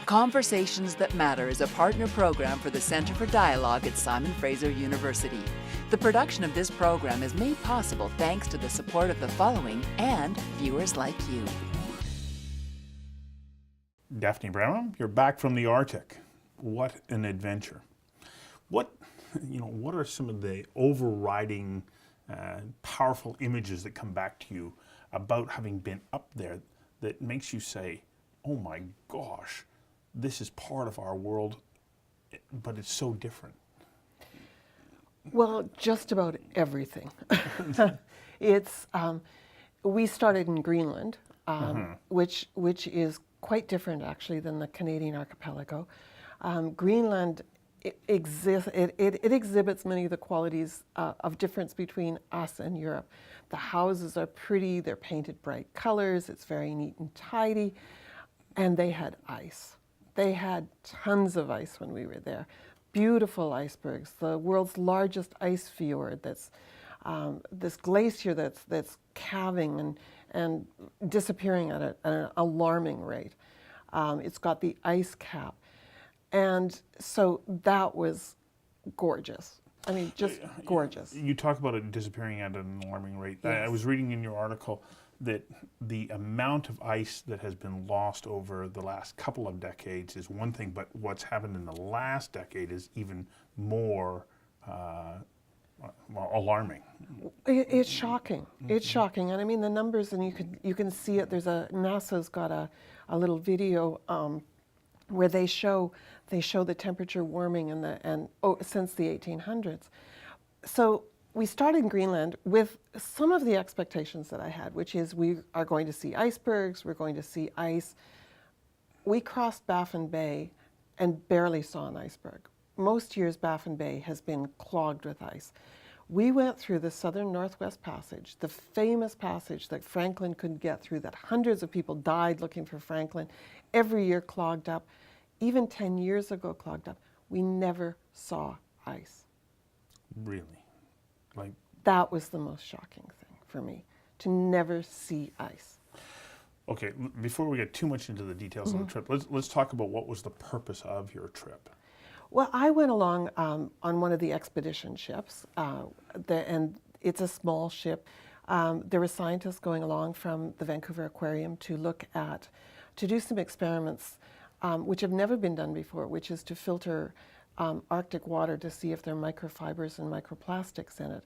Conversations That Matter is a partner program for the Centre for Dialogue at Simon Fraser University. The production of this program is made possible thanks to the support of the following and viewers like you. Daphne Bramham, you're back from the Arctic. What an adventure. What are some of the overriding powerful images that come back to you about having been up there that makes you say, oh my gosh, this is part of our world, but it's so different? Well, just about everything. We started in Greenland, which is quite different actually than the Canadian archipelago. Greenland exhibits many of the qualities of difference between us and Europe. The houses are pretty, they're painted bright colors, it's very neat and tidy, and they had ice. They had tons of ice when we were there. Beautiful icebergs, the world's largest ice fjord that's this glacier that's calving and disappearing at an alarming rate. It's got the ice cap. And so that was gorgeous. I mean, just gorgeous. You talk about it disappearing at an alarming rate. Yes. I was reading in your article that the amount of ice that has been lost over the last couple of decades is one thing, but what's happened in the last decade is even more alarming. It's shocking. It's shocking, and I mean the numbers, and you can see it. NASA's got a little video where they show the temperature warming since the 1800s. So we started in Greenland with some of the expectations that I had, which is we are going to see icebergs, we're going to see ice. We crossed Baffin Bay and barely saw an iceberg. Most years Baffin Bay has been clogged with ice. We went through the Southern Northwest Passage, the famous passage that Franklin couldn't get through, that hundreds of people died looking for Franklin, every year clogged up, even 10 years ago clogged up. We never saw ice. Really? That was the most shocking thing for me, to never see ice. Okay, before we get too much into the details of the trip, let's talk about what was the purpose of your trip. Well, I went along on one of the expedition ships, and it's a small ship. There were scientists going along from the Vancouver Aquarium to do some experiments which have never been done before, which is to filter Arctic water to see if there are microfibers and microplastics in it.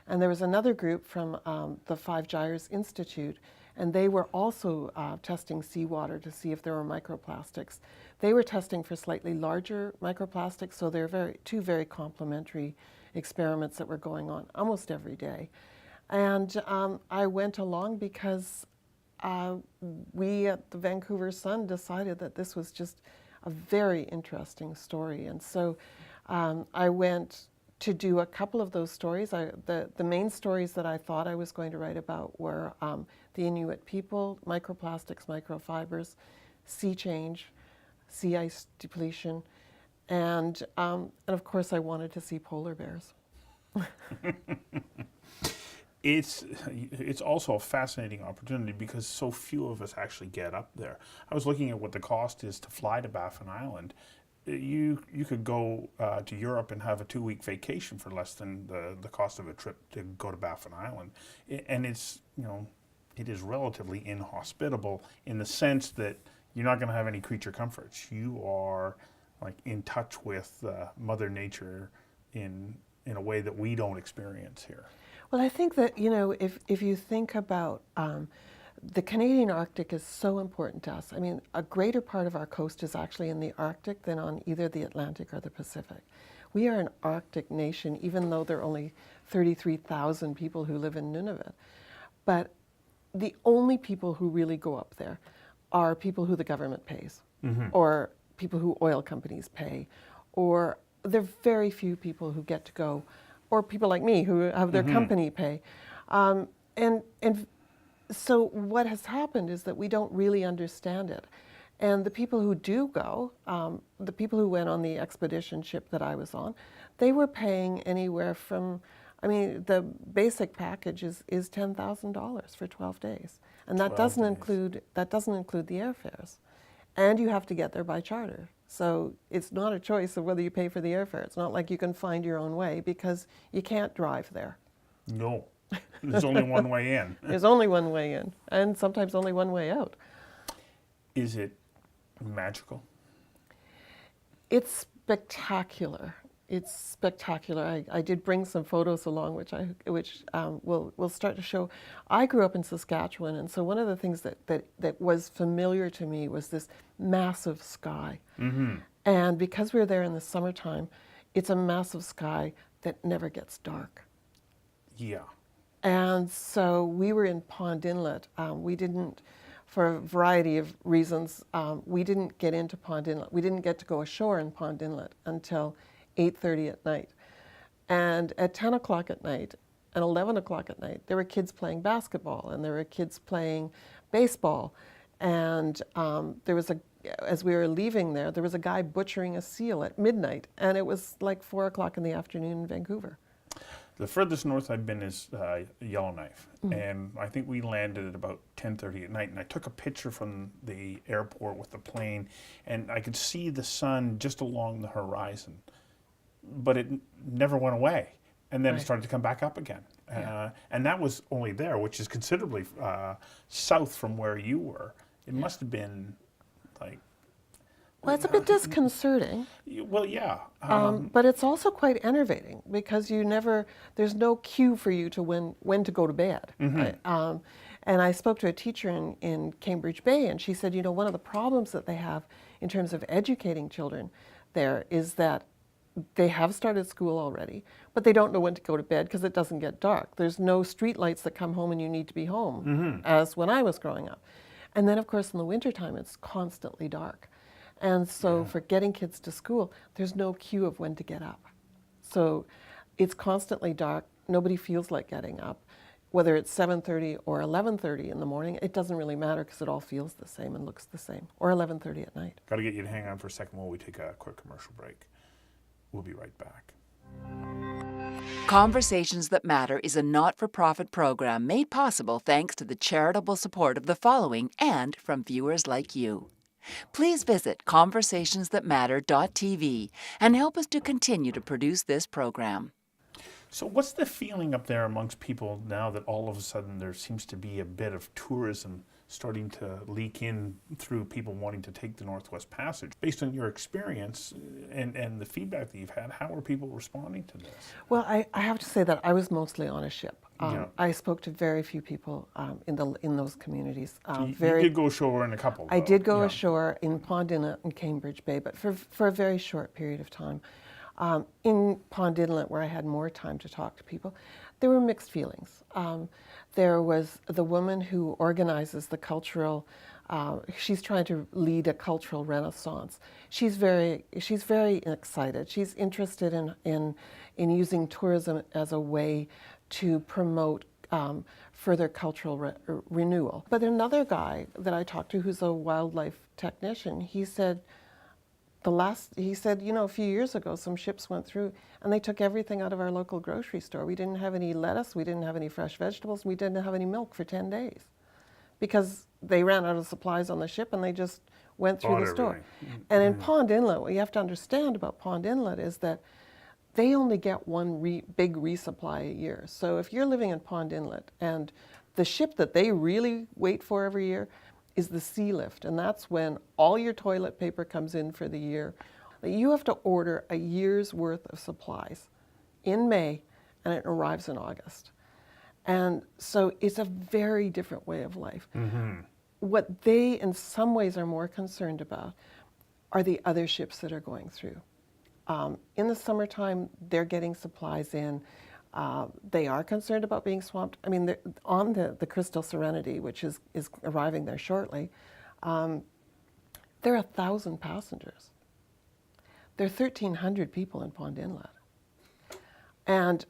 And there was another group from the Five Gyres Institute, and they were also testing seawater to see if there were microplastics. They were testing for slightly larger microplastics, so they're two very complementary experiments that were going on almost every day. And I went along because we at the Vancouver Sun decided that this was just a very interesting story. And so I went to do a couple of those stories. The main stories that I thought I was going to write about were the Inuit people, microplastics, microfibers, sea change, sea ice depletion, and of course I wanted to see polar bears. It's also a fascinating opportunity because so few of us actually get up there. I was looking at what the cost is to fly to Baffin Island. You could go to Europe and have a 2-week vacation for less than the cost of a trip to go to Baffin Island. And it is relatively inhospitable in the sense that you're not going to have any creature comforts. You are like in touch with Mother Nature in a way that we don't experience here. Well, I think that, if you think about the Canadian Arctic is so important to us. I mean, a greater part of our coast is actually in the Arctic than on either the Atlantic or the Pacific. We are an Arctic nation, even though there are only 33,000 people who live in Nunavut. But the only people who really go up there are people who the government pays, or people who oil companies pay, or there are very few people who get to go, or people like me who have their company pay. So what has happened is that we don't really understand it. And the people who do go, the people who went on the expedition ship that I was on, they were paying anywhere from, the basic package is $10,000 for 12 days. And that doesn't include the airfares. and you have to get there by charter. So it's not a choice of whether you pay for the airfare. It's not like you can find your own way because you can't drive there. No, there's only one way in. There's only one way in, and sometimes only one way out. Is it magical? It's spectacular. It's spectacular. I did bring some photos along, which we'll start to show. I grew up in Saskatchewan, and so one of the things that was familiar to me was this massive sky. Mm-hmm. And because we were there in the summertime, it's a massive sky that never gets dark. Yeah. And so we were in Pond Inlet. We didn't, for a variety of reasons, we didn't get into Pond Inlet. We didn't get to go ashore in Pond Inlet until 8:30 at night. And at 10 o'clock at night and 11 o'clock at night, there were kids playing basketball and there were kids playing baseball. And as we were leaving there was a guy butchering a seal at midnight. And it was like 4 o'clock in the afternoon in Vancouver. The furthest north I've been is Yellowknife, and I think we landed at about 10:30 at night, and I took a picture from the airport with the plane, and I could see the sun just along the horizon, but it never went away, and then it started to come back up again. And that was only there, which is considerably south from where you were. It must have been like... Well, it's a bit disconcerting. Well, yeah. But it's also quite enervating because there's no cue for you to when to go to bed. Mm-hmm. And I spoke to a teacher in Cambridge Bay, and she said, one of the problems that they have in terms of educating children there is that they have started school already, but they don't know when to go to bed because it doesn't get dark. There's no street lights that come home and you need to be home, as when I was growing up. And then, of course, in the wintertime, it's constantly dark. And so for getting kids to school, there's no cue of when to get up. So it's constantly dark. Nobody feels like getting up. Whether it's 7:30 or 11:30 in the morning, it doesn't really matter because it all feels the same and looks the same. Or 11:30 at night. Got to get you to hang on for a second while we take a quick commercial break. We'll be right back. Conversations That Matter is a not-for-profit program made possible thanks to the charitable support of the following and from viewers like you. Please visit conversationsthatmatter.tv and help us to continue to produce this program. So what's the feeling up there amongst people now that all of a sudden there seems to be a bit of tourism starting to leak in through people wanting to take the Northwest Passage? Based on your experience and the feedback that you've had, how are people responding to this? Well, I have to say that I was mostly on a ship. Yeah. I spoke to very few people in those communities. You did go ashore in a couple, though. I did go ashore in Pond Inlet and Cambridge Bay, but for a very short period of time. In Pond Inlet, where I had more time to talk to people, there were mixed feelings. There was the woman who organizes the cultural, she's trying to lead a cultural renaissance. She's very excited. She's interested in using tourism as a way to promote further cultural renewal. But another guy that I talked to who's a wildlife technician, he said, a few years ago, some ships went through and they took everything out of our local grocery store. We didn't have any lettuce, we didn't have any fresh vegetables, we didn't have any milk for 10 days because they ran out of supplies on the ship and they just went through the store. And in Pond Inlet, what you have to understand about Pond Inlet is that they only get one big resupply a year. So if you're living in Pond Inlet and the ship that they really wait for every year is the sea lift, and that's when all your toilet paper comes in for the year. You have to order a year's worth of supplies in May, and it arrives in August. And so it's a very different way of life. Mm-hmm. What they, in some ways, are more concerned about are the other ships that are going through. In the summertime, they're getting supplies in. They are concerned about being swamped. I mean, on the Crystal Serenity, which is arriving there shortly, there are 1,000 passengers. There are 1,300 people in Pond Inlet. And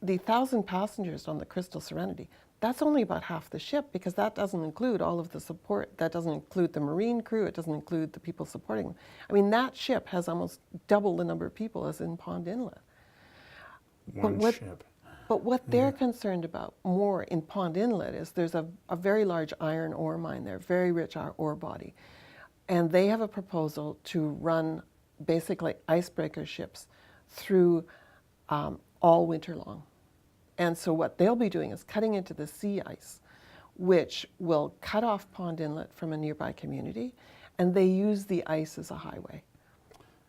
the 1,000 passengers on the Crystal Serenity, that's only about half the ship because that doesn't include all of the support. That doesn't include the marine crew. It doesn't include the people supporting them. I mean, that ship has almost double the number of people as in Pond Inlet. One ship. But what they're concerned about more in Pond Inlet is there's a very large iron ore mine there, very rich ore body. And they have a proposal to run basically icebreaker ships through all winter long. And so what they'll be doing is cutting into the sea ice, which will cut off Pond Inlet from a nearby community, and they use the ice as a highway.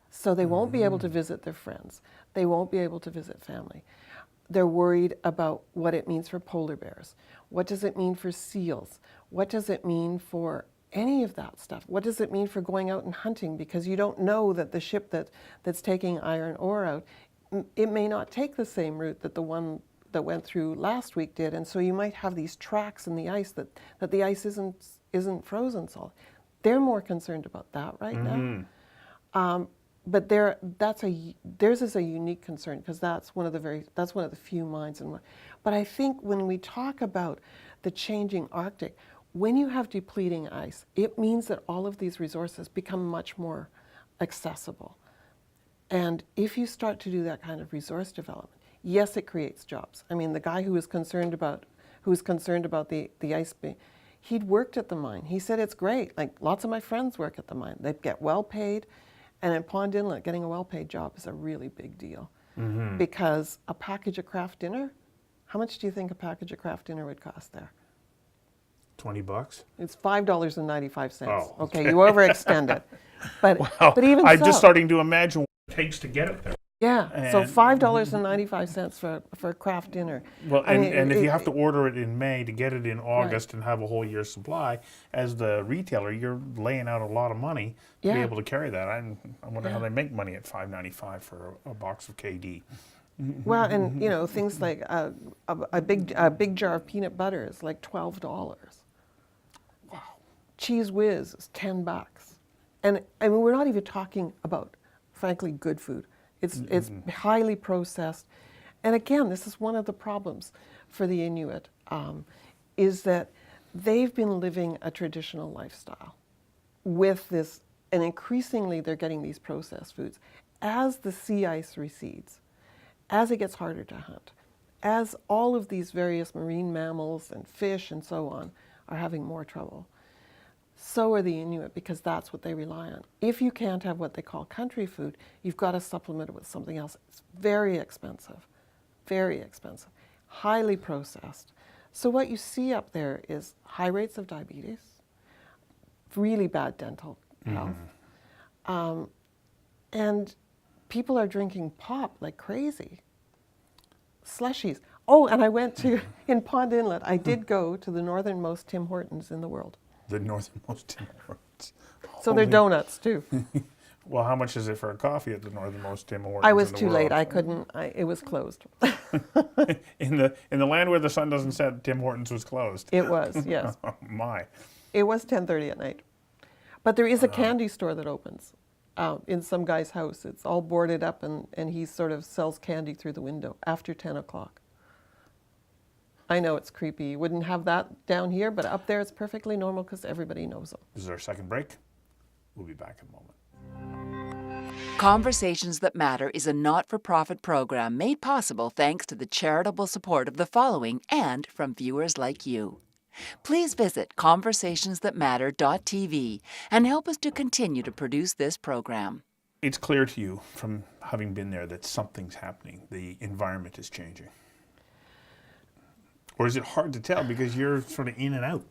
So they won't be able to visit their friends. They won't be able to visit family. They're worried about what it means for polar bears. What does it mean for seals? What does it mean for any of that stuff? What does it mean for going out and hunting? Because you don't know that the ship that's taking iron ore out, it may not take the same route that the one that went through last week did, and so you might have these tracks in the ice that the ice isn't frozen solid. They're more concerned about that right now. But theirs is a unique concern because that's one of the few mines. But I think when we talk about the changing Arctic, when you have depleting ice, it means that all of these resources become much more accessible. And if you start to do that kind of resource development, yes, it creates jobs. I mean, the guy who was concerned about the ice being, he'd worked at the mine. He said it's great. Like, lots of my friends work at the mine. They get well paid. And in Pond Inlet, getting a well-paid job is a really big deal. Because a package of Kraft Dinner, how much do you think a package of Kraft Dinner would cost there? $20? It's $5.95. Oh, okay, you overextend it. But, Wow. but even I'm so, just starting to imagine what it takes to get it there. yeah, so $5.95 for Kraft Dinner. Well, I mean, and if you have to order it in May to get it in August Right. and have a whole year's supply, as the retailer, you're laying out a lot of money to be Yeah. able to carry that. I wonder how they make money at $5.95 for a box of KD. Well, and you know, things like a big jar of peanut butter is like $12. Wow. Cheese Whiz is $10. And I mean, we're not even talking about, frankly, good food. It's highly processed. And again, this is one of the problems for the Inuit, is that they've been living a traditional lifestyle with this, and increasingly they're getting these processed foods. As the sea ice recedes, as it gets harder to hunt, as all of these various marine mammals and fish and so on are having more trouble, so are the Inuit, because that's what they rely on. If you can't have what they call country food, you've got to supplement it with something else. It's very expensive, highly processed. So what you see up there is high rates of diabetes, really bad dental health, and people are drinking pop like crazy. Slushies. Oh, and I went to, in Pond Inlet, I did go to the northernmost Tim Hortons in the world. The northernmost Tim Hortons. So they're donuts too. Well, how much is it for a coffee at the northernmost Tim Hortons? I was in the too world? late. I couldn't. It was closed. in the land where the sun doesn't set, Tim Hortons was closed. It was, yes. Oh, my. It was 10:30 at night. But there is a candy store that opens in some guy's house. It's all boarded up, and he sort of sells candy through the window after 10 o'clock. I know it's creepy. You wouldn't have that down here, but up there it's perfectly normal because everybody knows them. This is our second break. We'll be back in a moment. Conversations That Matter is a not-for-profit program made possible thanks to the charitable support of the following and from viewers like you. Please visit conversationsthatmatter.tv and help us to continue to produce this program. It's clear to you from having been there that something's happening. The environment is changing. Or is it hard to tell because you're sort of in and out?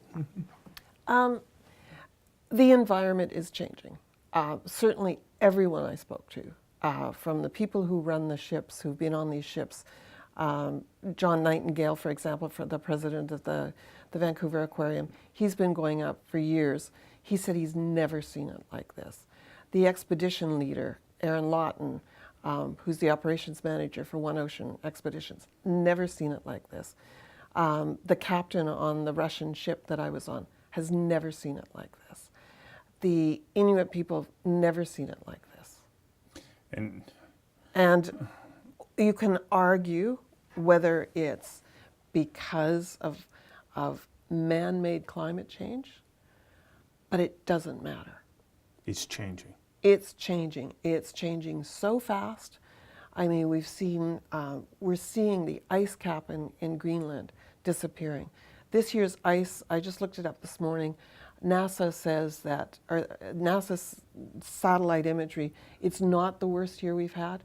The environment is changing. Certainly everyone I spoke to, from the people who run the ships, who've been on these ships, John Nightingale, for example, for the president of the Vancouver Aquarium, he's been going up for years. He said he's never seen it like this. The expedition leader, Aaron Lawton, who's the operations manager for One Ocean Expeditions, never seen it like this. The captain on the Russian ship that I was on has never seen it like this. The Inuit people have never seen it like this. And you can argue whether it's because of man-made climate change, but it doesn't matter. It's changing. It's changing. It's changing so fast. I mean, we're seeing the ice cap in Greenland disappearing. This year's ice, I just looked it up this morning, NASA says that, or NASA's satellite imagery, it's not the worst year we've had.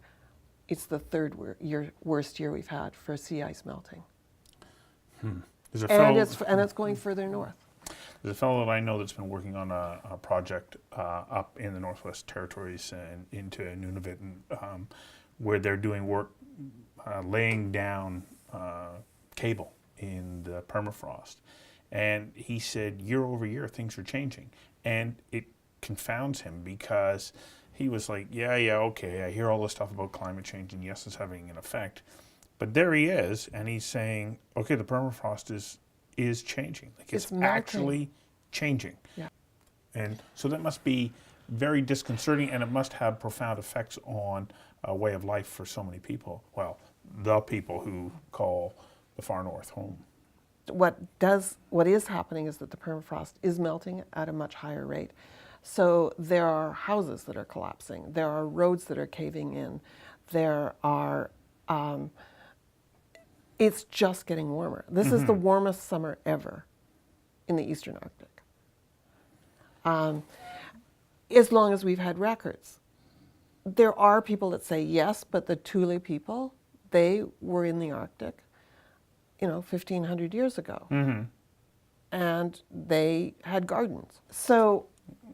It's the worst year we've had for sea ice melting. There's a And it's going further north. There's a fellow that I know that's been working on a project up in the Northwest Territories and into Nunavut, where they're doing work laying down cable in the permafrost. And he said year over year things are changing. And it confounds him because he was like, yeah, okay, I hear all this stuff about climate change and yes, it's having an effect. But there he is, and he's saying, okay, the permafrost is changing. Like it's actually changing. Yeah. And so that must be very disconcerting, and it must have profound effects on a way of life for so many people. Well, the people who call the far north home. What is happening is that the permafrost is melting at a much higher rate. So there are houses that are collapsing. There are roads that are caving in. There are, it's just getting warmer. This is the warmest summer ever in the Eastern Arctic. As long as we've had records. There are people that say yes, but the Thule people, they were in the Arctic, 1,500 years ago. And they had gardens. So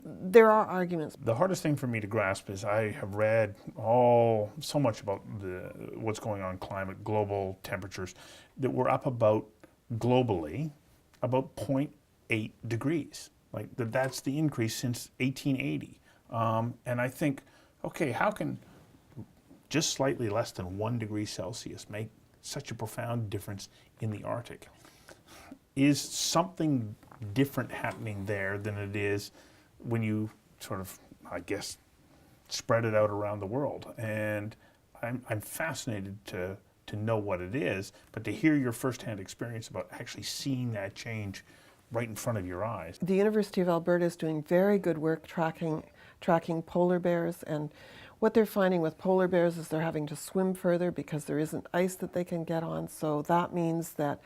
there are arguments. The hardest thing for me to grasp is I have read so much about what's going on in climate, global temperatures, that we're up about, globally, about 0.8 degrees. Like that's the increase since 1880. And I think, okay, how can just slightly less than 1 degree Celsius make such a profound difference in the Arctic? Is something different happening there than it is when you sort of, I guess, spread it out around the world? And I'm fascinated to know what it is, but to hear your firsthand experience about actually seeing that change right in front of your eyes. The University of Alberta is doing very good work tracking polar bears, and what they're finding with polar bears is they're having to swim further because there isn't ice that they can get on. So that means that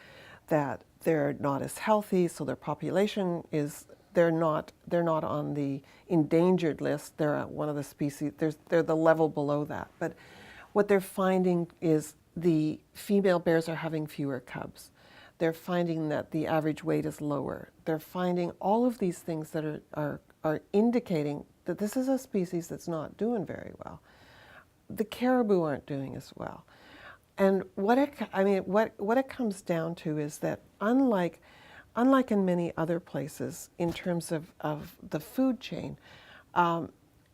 they're not as healthy, so their population is, they're not on the endangered list. They're at one of the species, they're the level below that. But what they're finding is the female bears are having fewer cubs. They're finding that the average weight is lower. They're finding all of these things that are indicating that this is a species that's not doing very well. The caribou aren't doing as well. And what it comes down to is that unlike in many other places in terms of the food chain,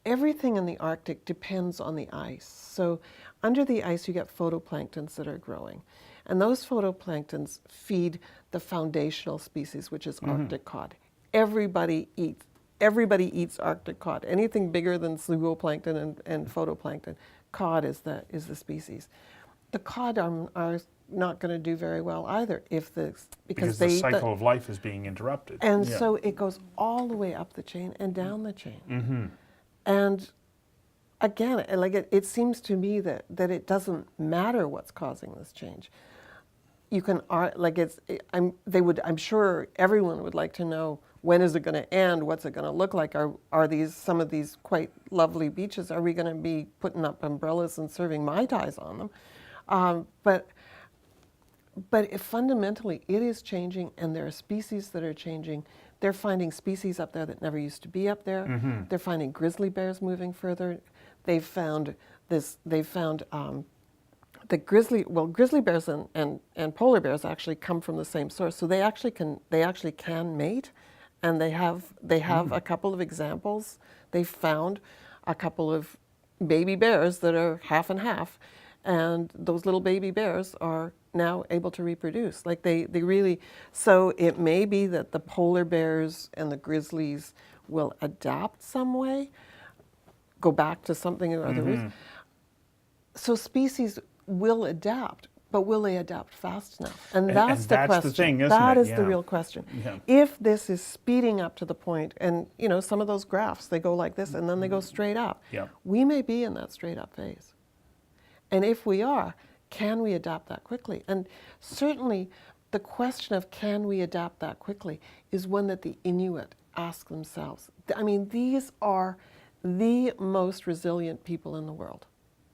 everything in the Arctic depends on the ice. So under the ice you get photoplanktons that are growing. And those photoplanktons feed the foundational species, which is Arctic cod. Everybody eats Arctic cod. Anything bigger than zooplankton and photoplankton, cod is the species. The cod are not going to do very well either because the cycle of life is being interrupted. And so it goes all the way up the chain and down the chain. And again, it seems to me that it doesn't matter what's causing this change. You can I'm sure everyone would like to know, when is it going to end? What's it going to look like? Are these some of these quite lovely beaches? Are we going to be putting up umbrellas and serving Mai Tais on them? But fundamentally, it is changing, and there are species that are changing. They're finding species up there that never used to be up there. They're finding grizzly bears moving further. They've found the grizzly bears and polar bears actually come from the same source, so they actually can mate, and they have a couple of examples. They found a couple of baby bears that are half and half, and those little baby bears are now able to reproduce. Like they really, so it may be that the polar bears and the grizzlies will adapt some way, go back to something or other. So species will adapt, but will they adapt fast enough? And that's the question. The thing, isn't that it? is the real question. If this is speeding up to the point, and some of those graphs, they go like this and then they go straight up. We may be in that straight up phase. And if we are, can we adapt that quickly? And certainly the question of can we adapt that quickly is one that the Inuit ask themselves. I mean, these are the most resilient people in the world.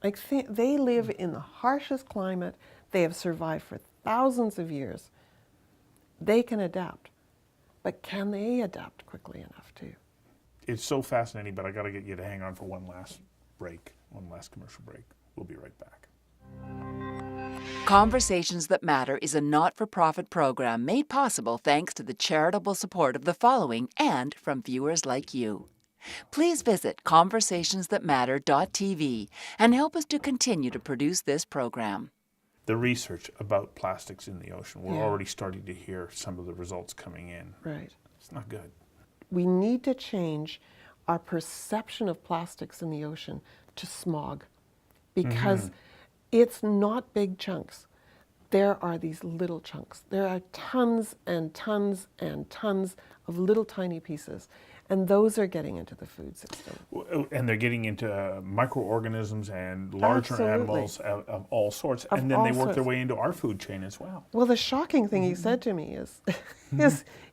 Like, they live in the harshest climate. They have survived for thousands of years. They can adapt. But can they adapt quickly enough too? It's so fascinating, but I got to get you to hang on for one last break, one last commercial break. We'll be right back. Conversations That Matter is a not-for-profit program made possible thanks to the charitable support of the following and from viewers like you. Please visit conversationsthatmatter.tv and help us to continue to produce this program. The research about plastics in the ocean, we're Yeah. already starting to hear some of the results coming in. Right. It's not good. We need to change our perception of plastics in the ocean to smog, because it's not big chunks. There are these little chunks. There are tons and tons and tons of little tiny pieces, and those are getting into the food system. And they're getting into microorganisms and larger Absolutely. animals of all sorts, Of and then all they work their sorts. way into our food chain as well. Well, the shocking thing he said to me is,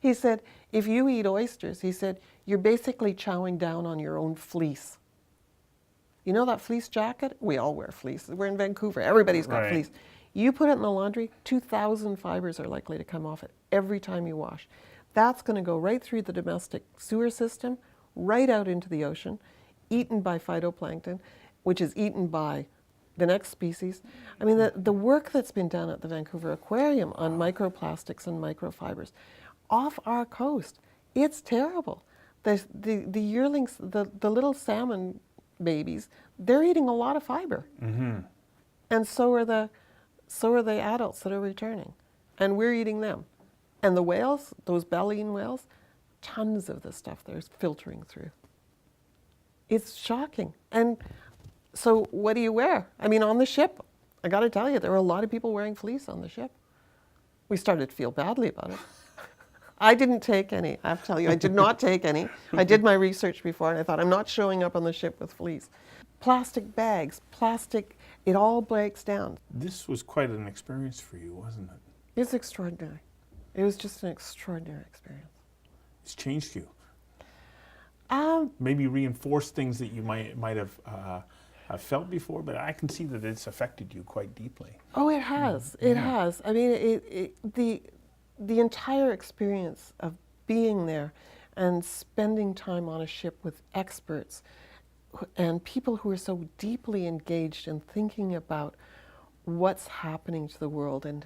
he said, if you eat oysters, he said, you're basically chowing down on your own fleece. You know that fleece jacket? We all wear fleece. We're in Vancouver. Everybody's got Right. fleece. You put it in the laundry, 2,000 fibers are likely to come off it every time you wash. That's going to go right through the domestic sewer system, right out into the ocean, eaten by phytoplankton, which is eaten by the next species. I mean, the work that's been done at the Vancouver Aquarium on microplastics and microfibers off our coast, it's terrible. The yearlings, the little salmon babies, they're eating a lot of fiber. And so are the adults that are returning. And we're eating them. And the whales, those baleen whales, tons of the stuff they're filtering through. It's shocking. And so what do you wear? I mean, on the ship, I got to tell you, there were a lot of people wearing fleece on the ship. We started to feel badly about it. I didn't take any. I have to tell you, I did not take any. I did my research before, and I thought, I'm not showing up on the ship with fleece. Plastic bags, plastic, it all breaks down. This was quite an experience for you, wasn't it? It's extraordinary. It was just an extraordinary experience. It's changed you. Um, Maybe reinforced things that you might have felt before, but I can see that it's affected you quite deeply. Oh, it has. It has. I mean, the entire experience of being there and spending time on a ship with experts and people who are so deeply engaged in thinking about what's happening to the world and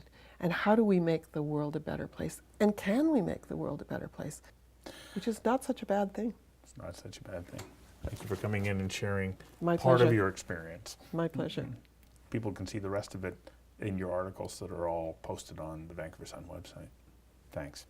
how do we make the world a better place, and can we make the world a better place, which is not such a bad thing. It's not such a bad thing. Thank you for coming in and sharing My part of pleasure. your experience. My pleasure. People can see the rest of it in your articles that are all posted on the Vancouver Sun website. Thanks.